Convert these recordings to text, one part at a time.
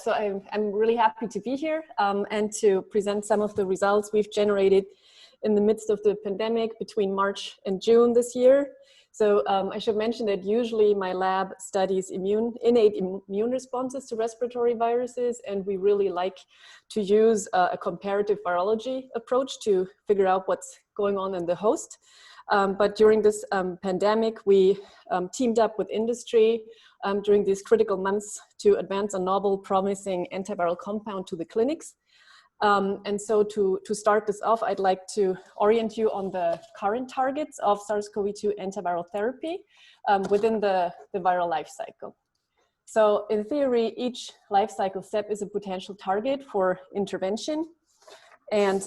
So I'm really happy to be here and to present some of the results we've generated in the midst of the pandemic between March and June this year. So I should mention that usually my lab studies innate immune responses to respiratory viruses, and we really like to use a comparative virology approach to figure out what's going on in the host. But during this pandemic, we teamed up with industry during these critical months to advance a novel, promising antiviral compound to the clinics. And so to start this off, I'd like to orient you on the current targets of SARS-CoV-2 antiviral therapy within the viral life cycle. So in theory, each life cycle step is a potential target for intervention. And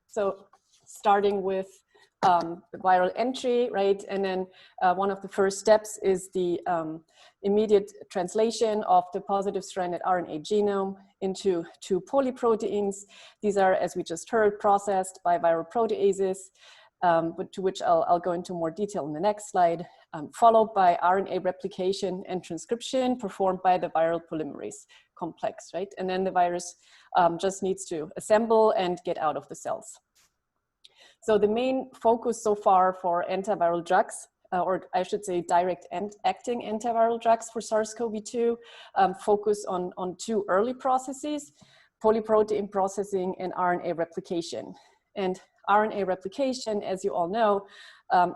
so starting with the viral entry, right? And then one of the first steps is the immediate translation of the positive stranded RNA genome into 2 polyproteins. These are, as we just heard, processed by viral proteases, but to which I'll go into more detail in the next slide, followed by RNA replication and transcription performed by the viral polymerase complex, right? And then the virus just needs to assemble and get out of the cells. So the main focus so far for antiviral drugs, or I should say direct acting antiviral drugs for SARS-CoV-2, focus on 2 early processes, polyprotein processing and RNA replication. And RNA replication, as you all know,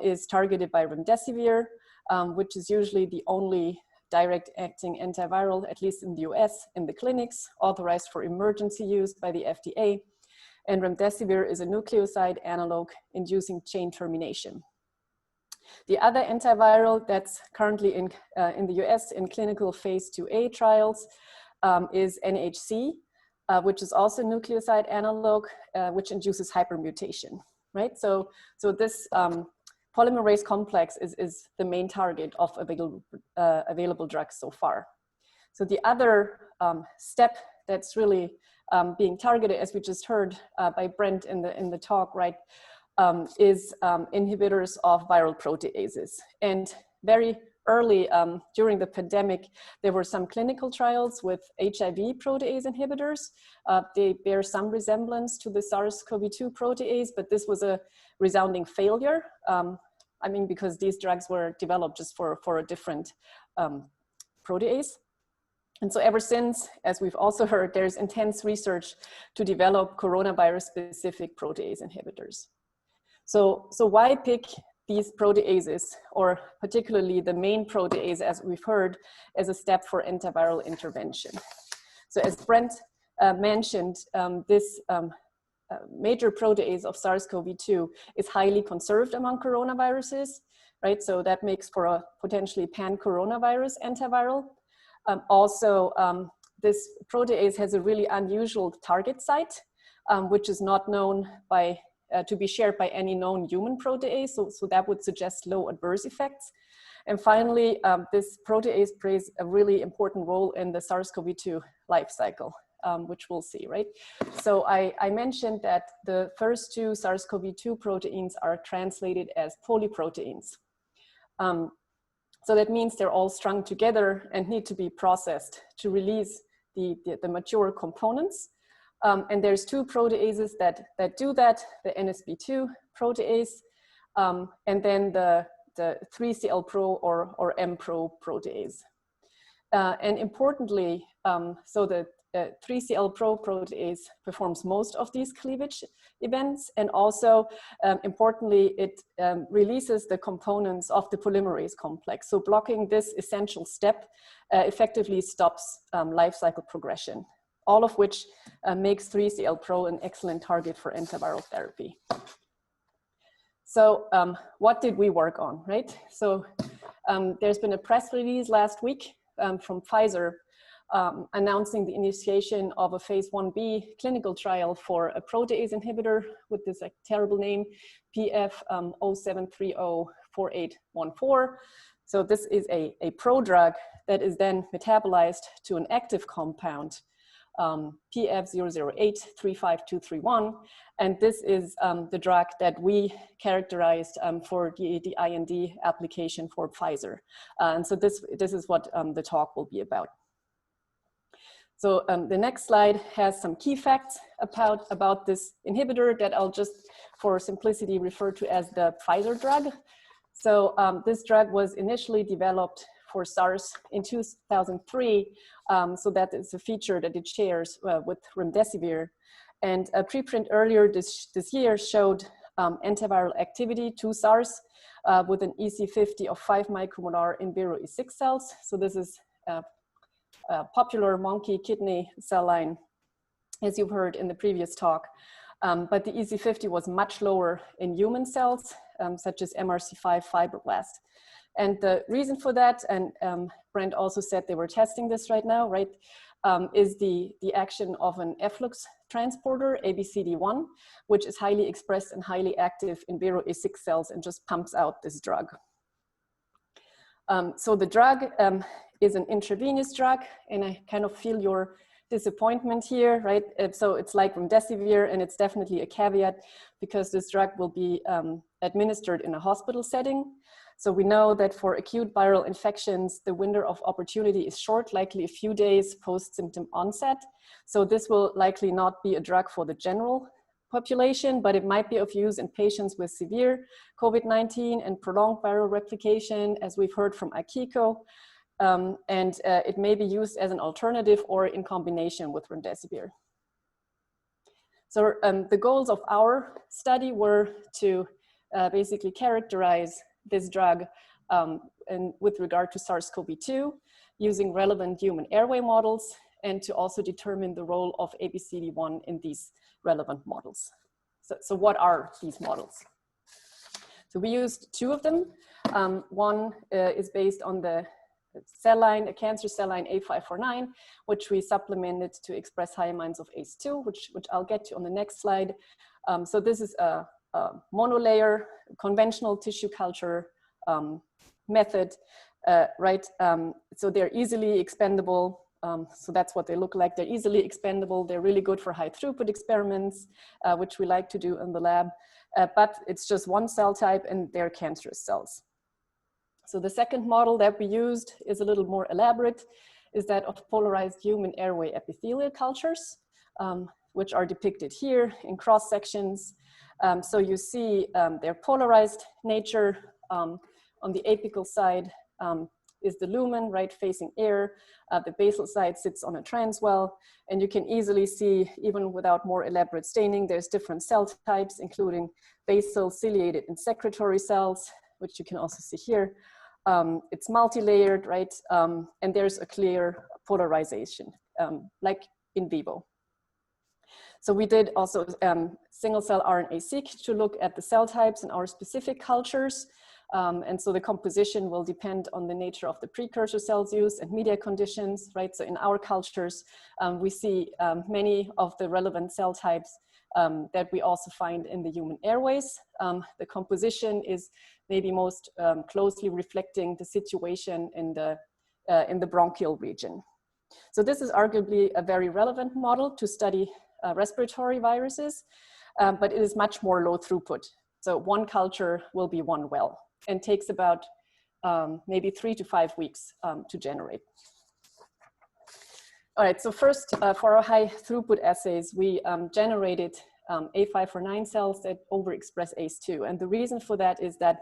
is targeted by remdesivir, which is usually the only direct acting antiviral, at least in the US, in the clinics, authorized for emergency use by the FDA. And remdesivir is a nucleoside analog inducing chain termination. The other antiviral that's currently in the US in clinical phase 2A trials is NHC, which is also a nucleoside analog, which induces hypermutation, right? So this polymerase complex is the main target of available drugs so far. So the other step that's really being targeted, as we just heard by Brent in the talk, right, is inhibitors of viral proteases. And very early during the pandemic, there were some clinical trials with HIV protease inhibitors. They bear some resemblance to the SARS-CoV-2 protease, but this was a resounding failure. I mean, because these drugs were developed just for a different protease. And so ever since, as we've also heard, there's intense research to develop coronavirus-specific protease inhibitors. So why pick these proteases, or particularly the main protease, as we've heard, as a step for antiviral intervention? So as Brent mentioned, this major protease of SARS-CoV-2 is highly conserved among coronaviruses, right? So that makes for a potentially pan-coronavirus antiviral. Also, this protease has a really unusual target site, which is not known to be shared by any known human protease, so that would suggest low adverse effects. And finally, this protease plays a really important role in the SARS-CoV-2 life cycle, which we'll see, right? So I mentioned that the first 2 SARS-CoV-2 proteins are translated as polyproteins. So that means they're all strung together and need to be processed to release the mature components. And there's 2 proteases that do that, the NSP2 protease, and then the 3CL-Pro or M-Pro protease. And importantly, so the 3CL-Pro protease performs most of these cleavage events, and also importantly, it releases the components of the polymerase complex. So blocking this essential step effectively stops life cycle progression, all of which makes 3CL-Pro an excellent target for antiviral therapy. So what did we work on, right? So there's been a press release last week from Pfizer announcing the initiation of a phase 1b clinical trial for a protease inhibitor with this terrible name, PF07304814. So this is a prodrug that is then metabolized to an active compound, PF00835231. And this is the drug that we characterized for the IND application for Pfizer. And so this is what the talk will be about. So the next slide has some key facts about this inhibitor that I'll just, for simplicity, refer to as the Pfizer drug. So this drug was initially developed for SARS in 2003, so that is a feature that it shares with remdesivir. And a preprint earlier this year showed antiviral activity to SARS with an EC50 of 5 micromolar in Vero E6 cells. So this is popular monkey kidney cell line, as you've heard in the previous talk. But the EC50 was much lower in human cells, such as MRC5 fibroblast. And the reason for that, and Brent also said they were testing this right now, right, is the action of an efflux transporter, ABCD1, which is highly expressed and highly active in Vero E6 cells and just pumps out this drug. So the drug is an intravenous drug, and I kind of feel your disappointment here, right? So it's like remdesivir, and it's definitely a caveat because this drug will be administered in a hospital setting. So we know that for acute viral infections, the window of opportunity is short, likely a few days post-symptom onset. So this will likely not be a drug for the general population, but it might be of use in patients with severe COVID-19 and prolonged viral replication, as we've heard from Akiko. And it may be used as an alternative or in combination with remdesivir. So the goals of our study were to basically characterize this drug and with regard to SARS-CoV-2 using relevant human airway models, and to also determine the role of ABCD1 in these relevant models. So what are these models? So we used 2 of them. One is based on the cell line, a cancer cell line A549, which we supplemented to express high amounts of ACE2, which I'll get to on the next slide. So this is a monolayer, conventional tissue culture method, right? So they're easily expendable. So that's what they look like. They're easily expendable. They're really good for high throughput experiments, which we like to do in the lab. But it's just one cell type and they're cancerous cells. So the second model that we used is a little more elaborate, is that of polarized human airway epithelial cultures, which are depicted here in cross sections. So you see their polarized nature. On the apical side is the lumen, right, facing air. The basal side sits on a transwell, and you can easily see, even without more elaborate staining, there's different cell types, including basal ciliated and secretory cells, which you can also see here. It's multi-layered, right, and there's a clear polarization, like in vivo. So we did also single-cell RNA-seq to look at the cell types in our specific cultures. And so the composition will depend on the nature of the precursor cells used and media conditions, right? So in our cultures, we see many of the relevant cell types that we also find in the human airways. The composition is maybe most closely reflecting the situation in the bronchial region. So this is arguably a very relevant model to study respiratory viruses, but it is much more low throughput. So one culture will be one well, and takes about maybe 3 to 5 weeks to generate. All right, so first for our high throughput assays, we generated A549 cells that overexpress ACE2. And the reason for that is that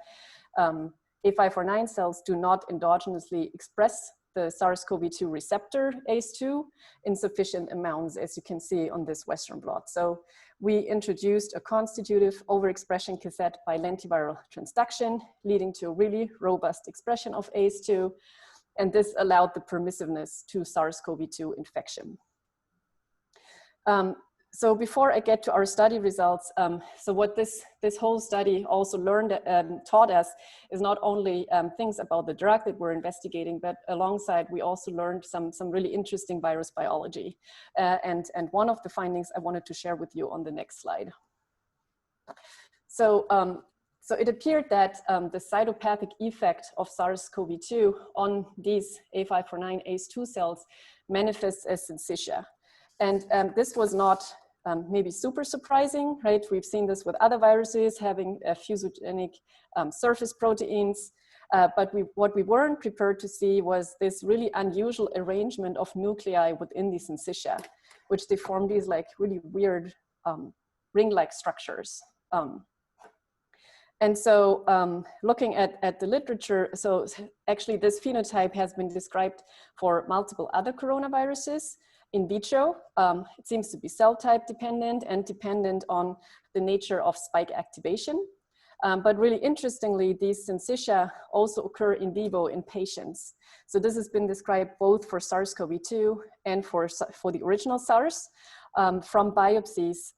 A549 cells do not endogenously express the SARS-CoV-2 receptor ACE2 in sufficient amounts, as you can see on this Western blot. So we introduced a constitutive overexpression cassette by lentiviral transduction, leading to a really robust expression of ACE2. And this allowed the permissiveness to SARS-CoV-2 infection. So before I get to our study results, so what this whole study also learned, taught us is not only things about the drug that we're investigating, but alongside we also learned some really interesting virus biology. And one of the findings I wanted to share with you on the next slide. So, so it appeared that the cytopathic effect of SARS-CoV-2 on these A549 ACE2 cells manifests as syncytia. And this was not maybe super surprising, right? We've seen this with other viruses having fusogenic surface proteins. But what we weren't prepared to see was this really unusual arrangement of nuclei within the syncytia, which they form these like really weird ring-like structures. And so looking at the literature, so actually this phenotype has been described for multiple other coronaviruses in vitro. It seems to be cell type dependent and dependent on the nature of spike activation. But really interestingly, these syncytia also occur in vivo in patients. So this has been described both for SARS-CoV-2 and for the original SARS from biopsies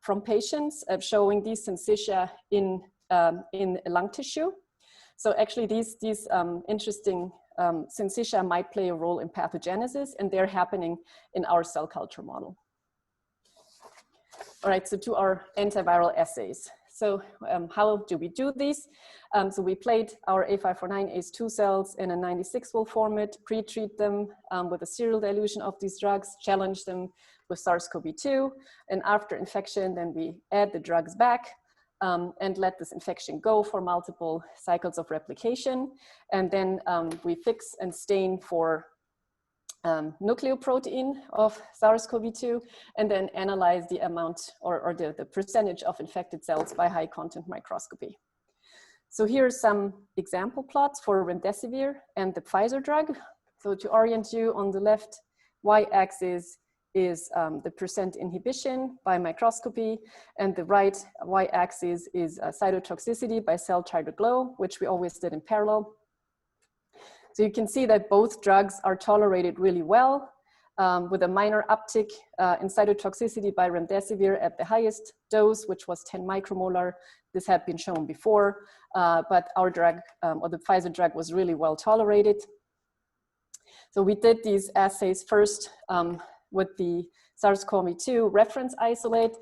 from patients showing these syncytia in lung tissue. So actually these interesting syncytia might play a role in pathogenesis, and they're happening in our cell culture model. All right, so to our antiviral assays. So how do we do these? So we plate our A549 ACE2 cells in a 96-well format, pre-treat them with a serial dilution of these drugs, challenge them with SARS-CoV-2, and after infection, then we add the drugs back and let this infection go for multiple cycles of replication. And then we fix and stain for nucleoprotein of SARS-CoV-2, and then analyze the amount or the percentage of infected cells by high content microscopy. So here's some example plots for remdesivir and the Pfizer drug. So to orient you, on the left y-axis is the percent inhibition by microscopy, and the right y-axis is cytotoxicity by cell titer glow, which we always did in parallel. So you can see that both drugs are tolerated really well, with a minor uptick in cytotoxicity by remdesivir at the highest dose, which was 10 micromolar. This had been shown before, but our drug, or the Pfizer drug, was really well tolerated. So we did these assays first with the SARS-CoV-2 reference isolate,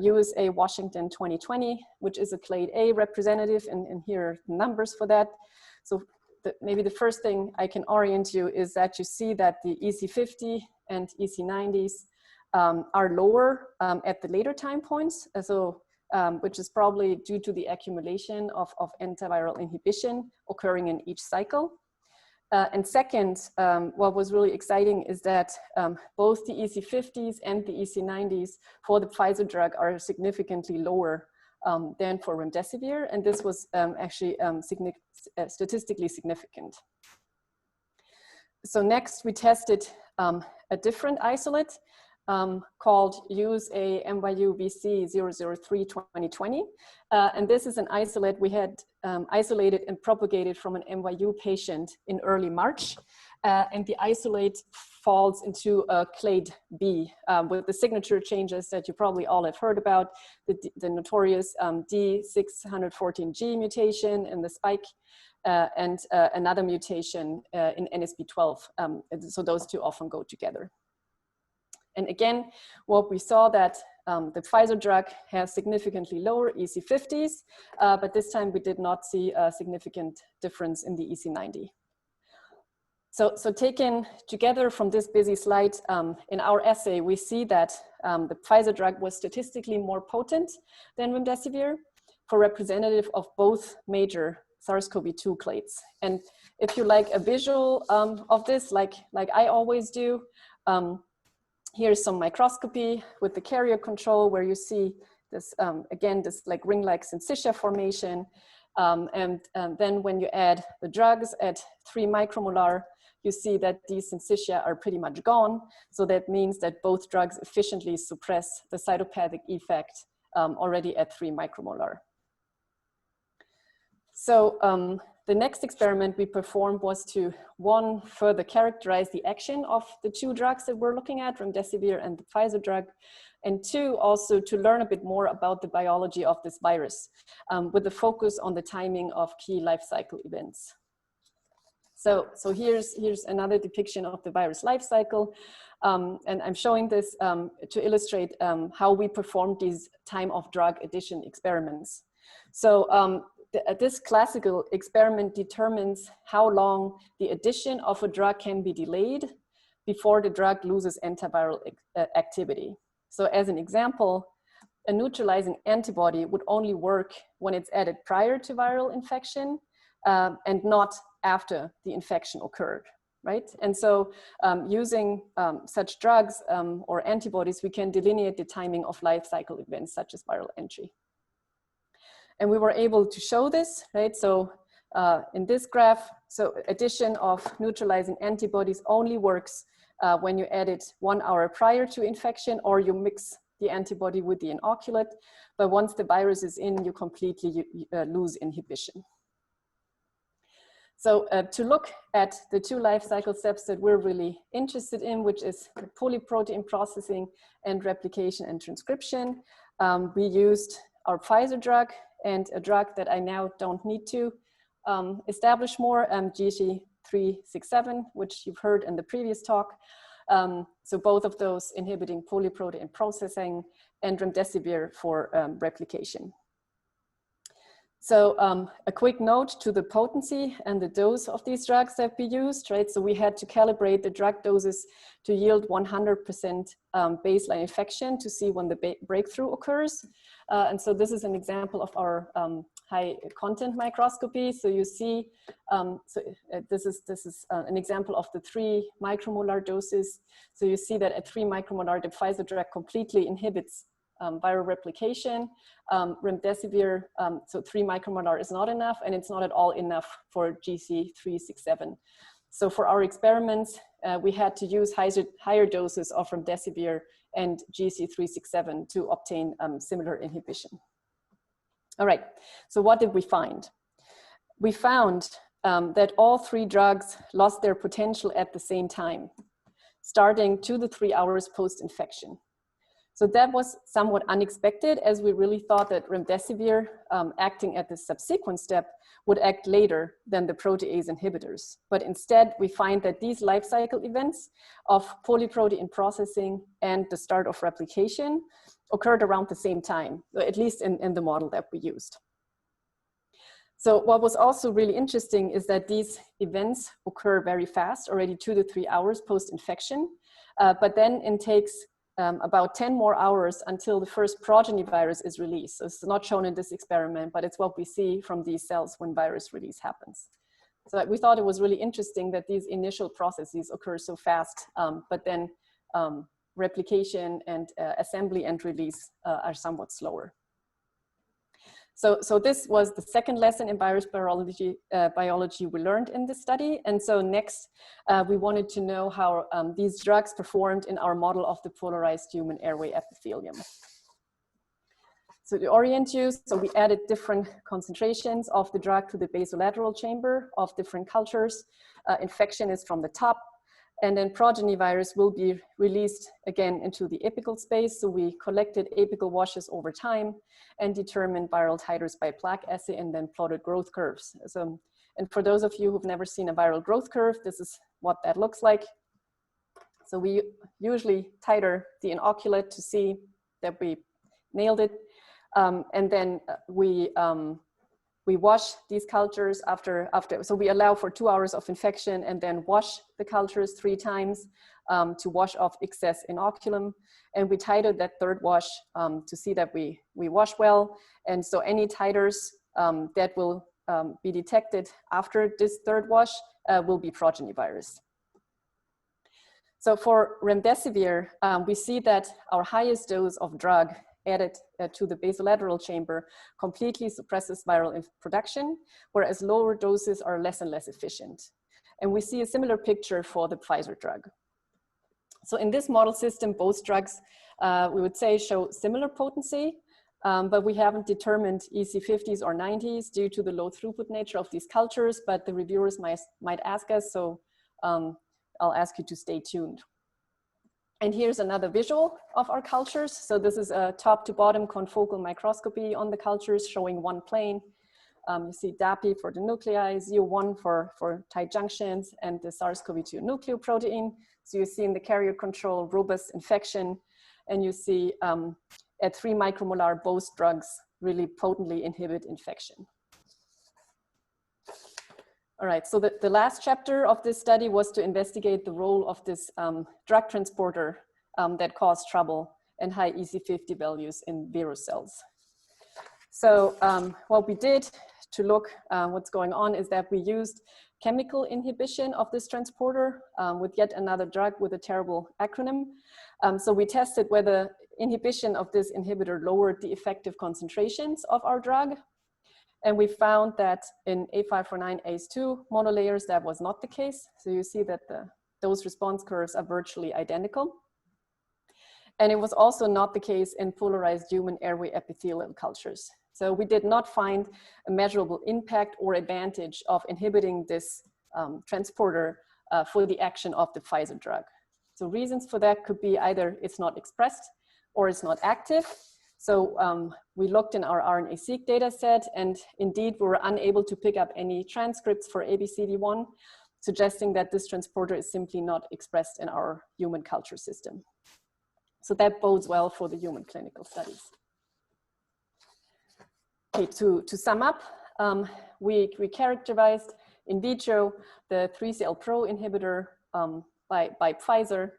USA Washington 2020, which is a clade A representative, and here are the numbers for that. So maybe the first thing I can orient you is that you see that the EC50 and EC90s are lower at the later time points, which is probably due to the accumulation of antiviral inhibition occurring in each cycle. And second, what was really exciting is that both the EC50s and the EC90s for the Pfizer drug are significantly lower than for remdesivir, and this was actually statistically significant. So next we tested a different isolate called USA NYU VC 003 2020. And this is an isolate we had isolated and propagated from an NYU patient in early March. And the isolate falls into a clade B with the signature changes that you probably all have heard about, the notorious D614G mutation in the spike, and another mutation in NSP12. So those two often go together. And again, what we saw that the Pfizer drug has significantly lower EC50s, but this time we did not see a significant difference in the EC90. So taken together from this busy slide, in our assay, we see that the Pfizer drug was statistically more potent than remdesivir for representative of both major SARS-CoV-2 clades. And if you like a visual of this, like I always do, here's some microscopy with the carrier control where you see this, again, this like ring-like syncytia formation. And then when you add the drugs at 3 micromolar, you see that these syncytia are pretty much gone. So that means that both drugs efficiently suppress the cytopathic effect already at 3 micromolar. So the next experiment we performed was to, one, further characterize the action of the two drugs that we're looking at, remdesivir and the Pfizer drug, and two, also to learn a bit more about the biology of this virus, with a focus on the timing of key life cycle events. So here's another depiction of the virus life cycle, and I'm showing this to illustrate how we performed these time of drug addition experiments. So this classical experiment determines how long the addition of a drug can be delayed before the drug loses antiviral activity. So as an example, a neutralizing antibody would only work when it's added prior to viral infection, and not after the infection occurred, right? And so using such drugs or antibodies, we can delineate the timing of life cycle events such as viral entry. And we were able to show this, right? So in this graph, so addition of neutralizing antibodies only works when you add it 1 hour prior to infection, or you mix the antibody with the inoculant. But once the virus is in, you completely lose inhibition. So to look at the 2 life cycle steps that we're really interested in, which is polyprotein processing and replication and transcription, we used our Pfizer drug and a drug that I now don't need to establish more, GC367, which you've heard in the previous talk. So both of those inhibiting polyprotein processing, and remdesivir for replication. So a quick note to the potency and the dose of these drugs that we used, right? So we had to calibrate the drug doses to yield 100% baseline infection to see when the breakthrough occurs. And so this is an example of our high content microscopy. So you see, this is an example of the 3 micromolar doses. So you see that at 3 micromolar, the Pfizer drug completely inhibits viral replication. Remdesivir, so 3 micromolar is not enough, and it's not at all enough for GC367. So for our experiments, we had to use higher doses of remdesivir and GC367 to obtain similar inhibition. All right, so what did we find? We found that all 3 drugs lost their potential at the same time, starting 2 to 3 hours post-infection. So that was somewhat unexpected, as we really thought that remdesivir acting at the subsequent step would act later than the protease inhibitors. But instead, we find that these life cycle events of polyprotein processing and the start of replication occurred around the same time, at least in the model that we used. So what was also really interesting is that these events occur very fast, already 2 to 3 hours post-infection, but then it takes about 10 more hours until the first progeny virus is released. So it's not shown in this experiment, but it's what we see from these cells when virus release happens. So we thought it was really interesting that these initial processes occur so fast, but then replication and assembly and release are somewhat slower. So this was the second lesson in virus biology we learned in this study. And so next, we wanted to know how these drugs performed in our model of the polarized human airway epithelium. So to orient you, so we added different concentrations of the drug to the basolateral chamber of different cultures. Infection is from the top. And then progeny virus will be released again into the apical space. So we collected apical washes over time and determined viral titers by plaque assay and then plotted growth curves. So, and for those of you who've never seen a viral growth curve, this is what that looks like. So we usually titer the inoculant to see that we nailed it. And then we wash these cultures after, so we allow for 2 hours of infection and then wash the cultures 3 times to wash off excess inoculum. And we titer that third wash to see that we wash well. And so any titers that will be detected after this third wash will be progeny virus. So for remdesivir, we see that our highest dose of drug added to the basolateral chamber completely suppresses viral production, whereas lower doses are less and less efficient. And we see a similar picture for the Pfizer drug. So in this model system, both drugs, we would say, show similar potency, but we haven't determined EC50s or 90s due to the low throughput nature of these cultures, but the reviewers might ask us, so I'll ask you to stay tuned. And here's another visual of our cultures. So this is a top to bottom confocal microscopy on the cultures showing one plane. You see DAPI for the nuclei, ZO1 for tight junctions, and the SARS-CoV-2 nucleoprotein. So you see in the carrier control robust infection, and you see at 3 micromolar, both drugs really potently inhibit infection. All right, so the last chapter of this study was to investigate the role of this drug transporter that caused trouble and high EC50 values in virus cells. So what we did to look what's going on is that we used chemical inhibition of this transporter with yet another drug with a terrible acronym. So we tested whether inhibition of this inhibitor lowered the effective concentrations of our drug. And we found that in A549 ACE2 monolayers, that was not the case. So you see that the dose response curves are virtually identical. And it was also not the case in polarized human airway epithelial cultures. So we did not find a measurable impact or advantage of inhibiting this transporter for the action of the Pfizer drug. So reasons for that could be either it's not expressed or it's not active. So we looked in our RNA-seq data set, and indeed we were unable to pick up any transcripts for ABCD1, suggesting that this transporter is simply not expressed in our human culture system. So that bodes well for the human clinical studies. Okay, to sum up, we characterized in vitro the 3CL-Pro inhibitor by Pfizer,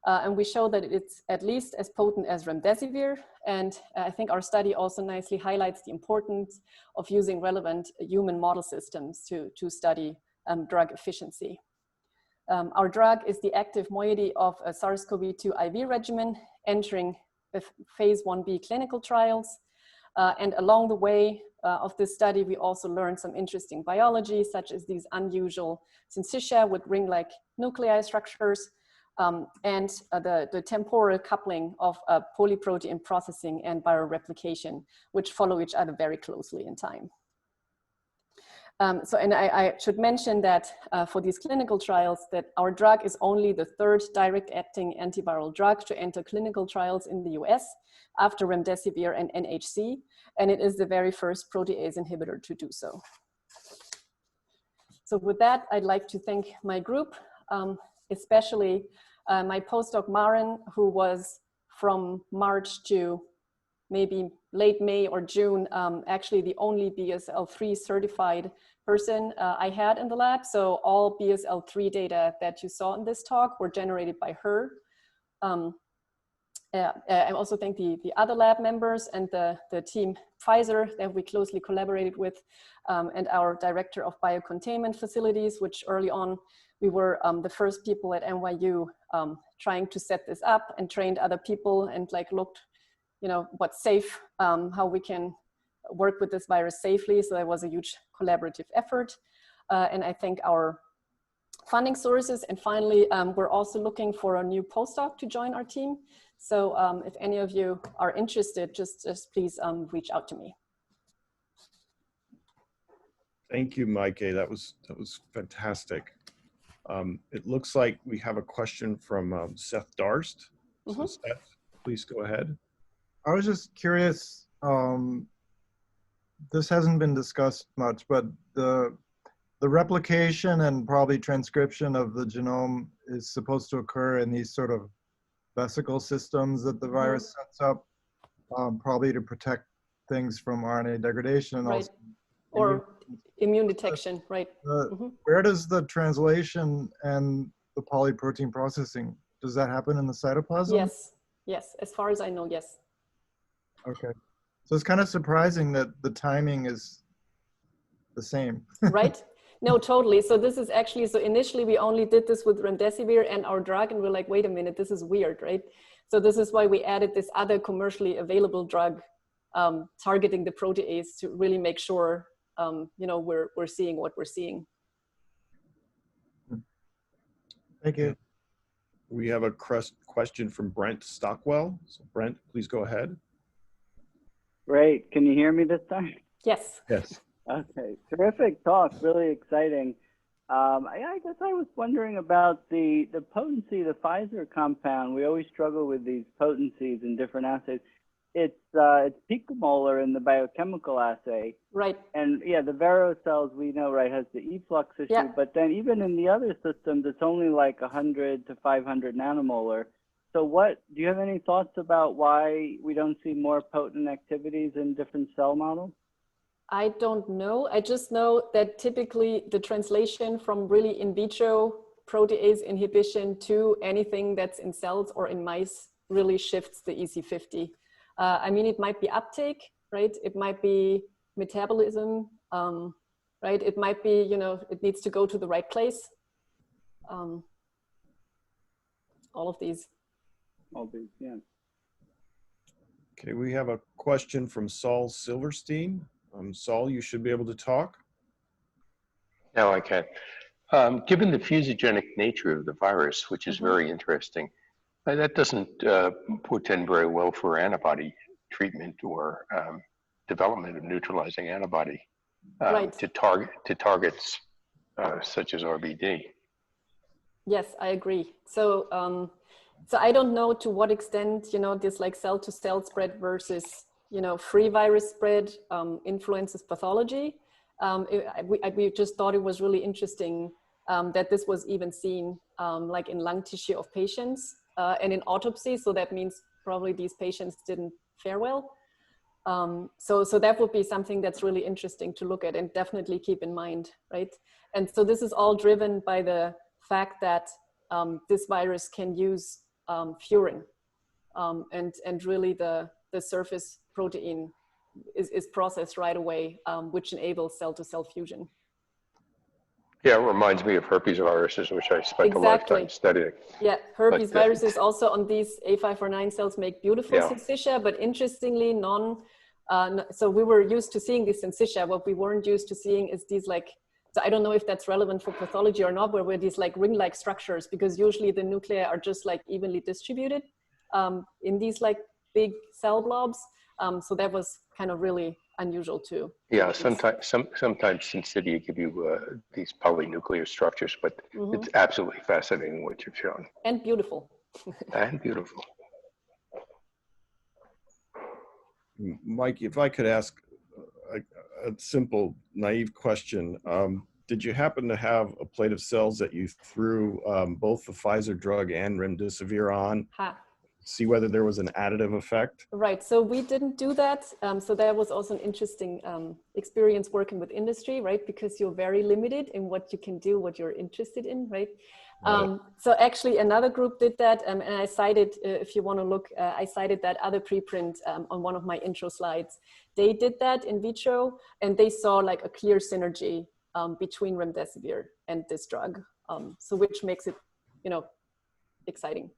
and we show that it's at least as potent as remdesivir. And I think our study also nicely highlights the importance of using relevant human model systems to study drug efficiency. Our drug is the active moiety of a SARS-CoV-2 IV regimen entering phase 1b clinical trials. And along the way of this study, we also learned some interesting biology, such as these unusual syncytia with ring-like nuclei structures, and the temporal coupling of polyprotein processing and viral replication, which follow each other very closely in time. And I should mention that for these clinical trials, that our drug is only the third direct-acting antiviral drug to enter clinical trials in the US after remdesivir and NHC, and it is the very first protease inhibitor to do so. So with that, I'd like to thank my group, especially my postdoc Maren, who was from March to maybe late May or June, actually the only BSL-3 certified person I had in the lab. So all BSL-3 data that you saw in this talk were generated by her. I also thank the other lab members and the team Pfizer that we closely collaborated with, and our director of biocontainment facilities, which early on we were the first people at NYU trying to set this up and trained other people and like looked, you know, what's safe, how we can work with this virus safely. So that was a huge collaborative effort. And I thank our funding sources. And finally, we're also looking for a new postdoc to join our team. So if any of you are interested, just please reach out to me. Thank you, Meike. That was fantastic. It looks like we have a question from Seth Darst. So Seth, please go ahead. I was just curious, this hasn't been discussed much, but the replication and probably transcription of the genome is supposed to occur in these sort of vesicle systems that the virus sets up, probably to protect things from RNA degradation and also or immune detection, right? Where does the translation and the polyprotein processing, does that happen in the cytoplasm? Yes, yes, as far as I know, yes. Okay, so it's kind of surprising that the timing is the same. Right? No, totally. So this is actually, so initially we only did this with remdesivir and our drug, and we're like, wait a minute, this is weird, right? So this is why we added this other commercially available drug targeting the protease to really make sure, you know, we're seeing what we're seeing. Thank you. We have a question from Brent Stockwell. So Brent, please go ahead. Great. Can you hear me this time? Yes. Yes. Okay. Terrific talk. Really exciting. I guess I was wondering about the potency of the Pfizer compound. We always struggle with these potencies in different assays. It's picomolar in the biochemical assay. Right. And yeah, the Vero cells we know, right, has the efflux issue. Yeah. But then even in the other systems, it's only like 100 to 500 nanomolar. So what, do you have any thoughts about why we don't see more potent activities in different cell models? I don't know. I just know that typically the translation from really in vitro protease inhibition to anything that's in cells or in mice really shifts the EC50. I mean, it might be uptake, right? It might be metabolism right? It might be, you know, it needs to go to the right place. All of these. All these, yeah. Okay, we have a question from Saul Silverstein. Saul, you should be able to talk. Now I can. Given the fusogenic nature of the virus, which is very interesting, that doesn't portend very well for antibody treatment or development of neutralizing antibody to targets such as RBD. Yes, I agree. So, so I don't know to what extent, you know, this like cell-to-cell spread versus, you know, free virus spread influences pathology. We just thought it was really interesting that this was even seen like in lung tissue of patients and in autopsy. So that means probably these patients didn't fare well. So that would be something that's really interesting to look at and definitely keep in mind, right? And so this is all driven by the fact that this virus can use furin and really the surface protein is processed right away, which enables cell-to-cell fusion. Yeah, it reminds me of herpes viruses, which I spent a lifetime studying. Yeah, herpes viruses also on these A549 cells make beautiful syncytia, but interestingly, so we were used to seeing these syncytia. What we weren't used to seeing is these like, so I don't know if that's relevant for pathology or not, but were these like ring-like structures, because usually the nuclei are just like evenly distributed in these like big cell blobs. So that was kind of really unusual too. Yeah, sometimes syncytia give you these polynuclear structures, but it's absolutely fascinating what you've shown. And beautiful. And beautiful. Mike, if I could ask a simple, naive question. Did you happen to have a plate of cells that you threw both the Pfizer drug and remdesivir on? See whether there was an additive effect? Right, so we didn't do that. So that was also an interesting experience working with industry, right? Because you're very limited in what you can do, what you're interested in, right? So actually another group did that, and I cited, if you want to look, I cited that other preprint on one of my intro slides. They did that in vitro, and they saw like a clear synergy between remdesivir and this drug, so which makes it, you know, exciting.